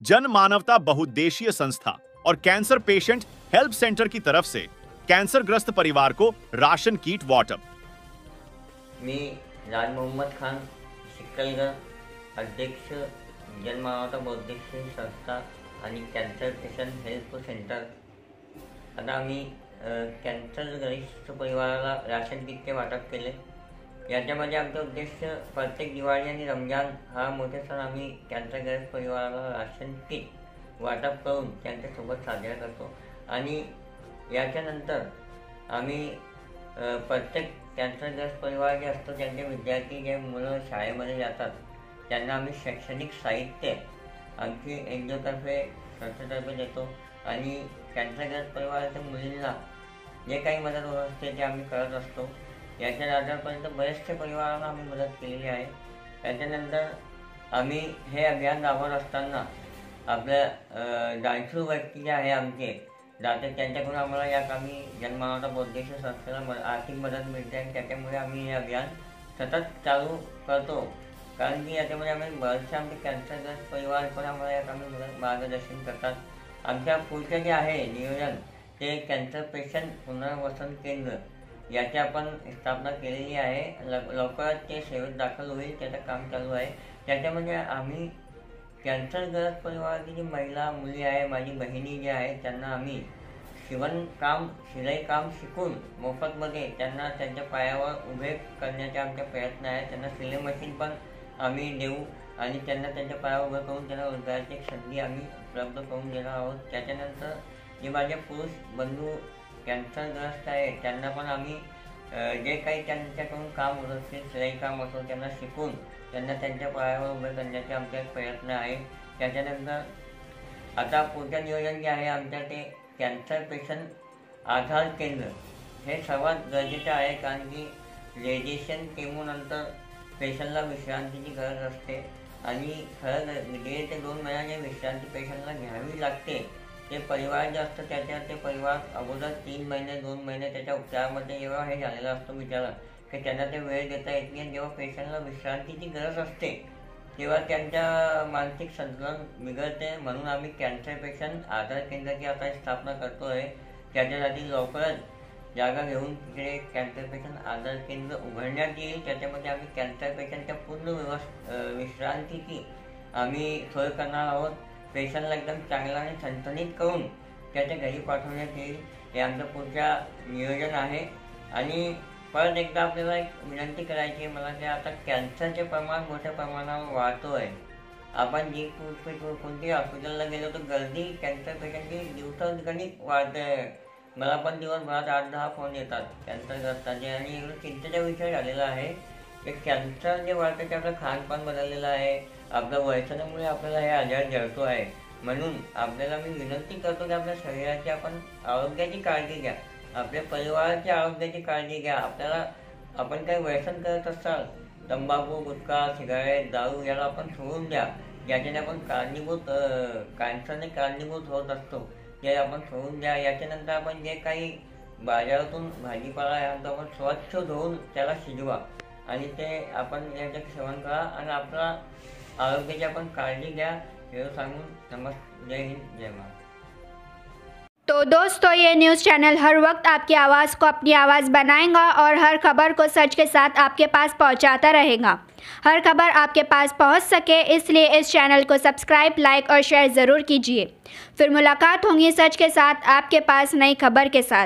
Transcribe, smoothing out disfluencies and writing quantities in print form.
जन मानवता बहुउद्देशीय संस्था और कैंसर पेशेंट हेल्प सेंटर की तरफ से कैंसरग्रस्त परिवार को राशन किट वाटप। मी राज मोहम्मद खान शिक्कलगर, अध्यक्ष जन मानवता बहुउद्देशीय संस्था आणि कॅन्सर पेशंट हेल्प सेंटर। आता आम्ही कॅन्सरग्रस्त परिवाराला राशन किटचे वाटप केले। याच्यामध्ये आमचा उद्देश प्रत्येक दिवाळी आणि रमजान हा मोठे सण आम्ही कॅन्सरग्रस्त परिवाराला राशन किट वाटप करून त्यांच्यासोबत साजरा करतो। आणि याच्यानंतर आम्ही प्रत्येक कॅन्सरग्रस्त परिवार जे असतो त्यांचे विद्यार्थी जे मुलं शाळेमध्ये जातात त्यांना आम्ही शैक्षणिक साहित्य आमची एनजीओतर्फे संस्थेतर्फे देतो। आणि कॅन्सरग्रस्त परिवाराच्या मुलींना जे काही मदत होत असते ते आम्ही करत असतो। याच्या आतापर्यंत बरेचसे परिवारांना आम्ही मदत केलेली आहे। त्याच्यानंतर आम्ही हे अभियान राबवत असताना आपल्या जाणीव व्यक्ती जे आहे आमचे दाते त्यांच्याकडून आम्हाला या कामी जनमानवता बहुउद्देशीय संस्थेला आर्थिक मदत मिळते आणि त्याच्यामुळे आम्ही हे अभियान सतत चालू करतो। कारण की याच्यामध्ये आम्ही बरेचसे आमचे कॅन्सरग्रस्त परिवार पण आम्हाला या कामी मार्गदर्शन करतात। आमच्या पुढचं जे आहे नियोजन ते कॅन्सर पेशंट पुनर्वसन केंद्र याची आपण स्थापना केलेली आहे। लवकरच ते सेवेत दाखल होईल, त्याचं काम चालू आहे। त्याच्यामध्ये आम्ही कॅन्सरग्रस्त परिवाराची जी महिला मुली आहे, माझी बहिणी जे आहे त्यांना आम्ही शिवणकाम शिलाई काम शिकून मोफतमध्ये त्यांना त्यांच्या पायावर उभे करण्याचे आमचे प्रयत्न आहे। त्यांना सिलाई मशीन पण आम्ही देऊ आणि त्यांना त्यांच्या पायावर उभे करून त्यांना रोजगाराची एक संधी आम्ही उपलब्ध करून देणार आहोत। त्याच्यानंतर जे माझे पुरुष बंधू कॅन्सरग्रस्त आहे त्यांना पण आम्ही जे काही त्यांच्याकडून काम होत असते सिलाई काम असो त्यांना शिकून त्यांना त्यांच्या पायावर उभे करण्याचे आमचा एक प्रयत्न आहे। त्याच्यानंतर आता पुढचं नियोजन जे आहे आमच्या ते कॅन्सर पेशंट आधार केंद्र हे सर्वात गरजेचं आहे। कारण की रेडिएशन केमोनंतर पेशंटला विश्रांतीची गरज असते आणि खरं 1.5 ते 2 महिन्याची विश्रांती पेशंटला घ्यावी लागते। ते परिवार जे असतं त्याच्या ते परिवार अगोदर 3 महिने 2 महिने त्याच्या उपचारामध्ये जेव्हा हे झालेलं असतं बिचारा की त्यांना ते वेळ देता येत नाही। जेव्हा पेशंटला विश्रांतीची गरज असते तेव्हा त्यांच्या मानसिक संतुलन बिघडते। म्हणून आम्ही कॅन्सर पेशंट आधार केंद्राची आता स्थापना करतो आहे। त्याच्यासाठी लवकरच जागा घेऊन तिकडे कॅन्सर पेशंट आधार केंद्र उघडण्यात येईल। त्याच्यामध्ये आम्ही कॅन्सर पेशंटच्या पूर्ण विश्रांतीची आम्ही सोय करणार आहोत। पेशंटला एकदम चांगला आणि ठणठणीत करून त्याच्या घरी पाठवण्यात येईल, हे आमचं पुढच्या नियोजन आहे। आणि परत एकदा आपल्याला एक विनंती करायची आहे मला की आता कॅन्सरचे प्रमाण मोठ्या प्रमाणावर वाढतो आहे। आपण जी कोणती हॉस्पिटलला गेलो तर गर्दी कॅन्सर पेशंटची दिवसागणिक वाढते। मला पण दिवसभरात 8-10 फोन येतात कॅन्सरग्रस्तांचे आणि एवढं चिंतेचा विषय झालेला आहे की कॅन्सर जे वाढतं ते आपलं खानपान बदललेलं आहे, आपल्या वयसनामुळे आपल्याला हे आजार जळतो आहे। म्हणून आपल्याला मी विनंती करतो की आपल्या शरीराची आपण आरोग्याची काळजी घ्या, आपल्या परिवाराच्या आरोग्याची काळजी घ्या। आपण काही व्यसन करत असाल तंबाखू गुटखा सिगारेट दारू याला आपण सोडून द्या, ज्याच्याने आपण कॅन्सरने कारणीभूत होत असतो ते आपण सोडून द्या। याच्यानंतर आपण जे काही बाजारातून भाजीपाला आहे तो आपण स्वच्छ धुवून त्याला शिजवा आणि ते आपण याचे सेवन करा आणि आपला आरोग्याची आपण काळजी घ्या, हे सांगून नमस्ते, जय हिंद, जय महाराष्ट्र। तो दोस्तों, ये न्यूज़ चैनल हर वक्त आपकी आवाज़ को अपनी आवाज़ बनाएगा और हर खबर को सच के साथ आपके पास पहुंचाता रहेगा। हर खबर आपके पास पहुंच सके इसलिए इस चैनल को सब्सक्राइब, लाइक और शेयर ज़रूर कीजिए। फिर मुलाकात होगी सच के साथ आपके पास नई खबर के साथ।